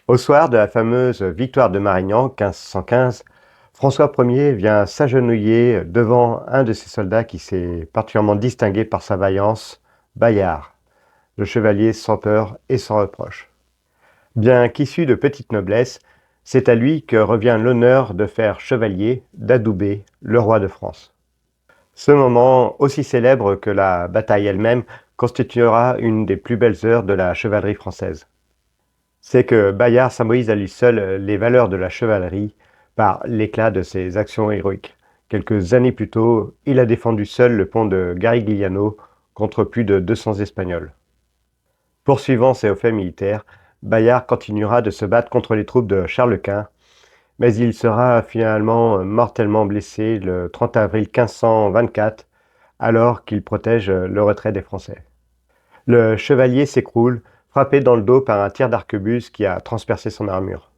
Au soir de la fameuse victoire de Marignan, 1515, François Ier vient s'agenouiller devant un de ses soldats qui s'est particulièrement distingué par sa vaillance, Bayard, le chevalier sans peur et sans reproche. Bien qu'issu de petite noblesse, c'est à lui que revient l'honneur de faire chevalier d'Adoubet, le roi de France. Ce moment, aussi célèbre que la bataille elle-même, constituera une des plus belles heures de la chevalerie française. C'est que Bayard symbolise à lui seul les valeurs de la chevalerie par l'éclat de ses actions héroïques. Quelques années plus tôt, il a défendu seul le pont de Garigliano contre plus de 200 Espagnols. Poursuivant ses hauts faits militaires, Bayard continuera de se battre contre les troupes de Charles Quint, mais il sera finalement mortellement blessé le 30 avril 1524, alors qu'il protège le retrait des Français. Le chevalier s'écroule, frappé dans le dos par un tir d'arquebuse qui a transpercé son armure.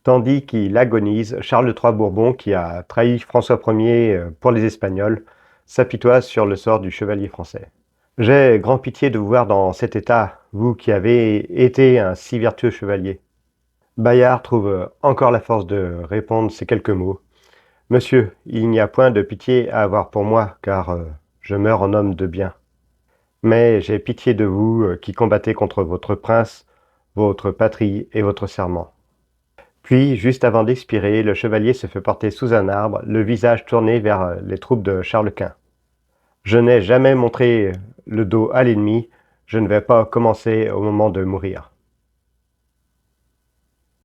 Tandis qu'il agonise, Charles III Bourbon, qui a trahi François Ier pour les Espagnols, s'apitoie sur le sort du chevalier français. J'ai grand pitié de vous voir dans cet état, vous qui avez été un si vertueux chevalier. Bayard trouve encore la force de répondre ces quelques mots. Monsieur, il n'y a point de pitié à avoir pour moi, car je meurs en homme de bien. Mais j'ai pitié de vous qui combattez contre votre prince, votre patrie et votre serment. Puis, juste avant d'expirer, le chevalier se fait porter sous un arbre, le visage tourné vers les troupes de Charles Quint. Je n'ai jamais montré le dos à l'ennemi, je ne vais pas commencer au moment de mourir.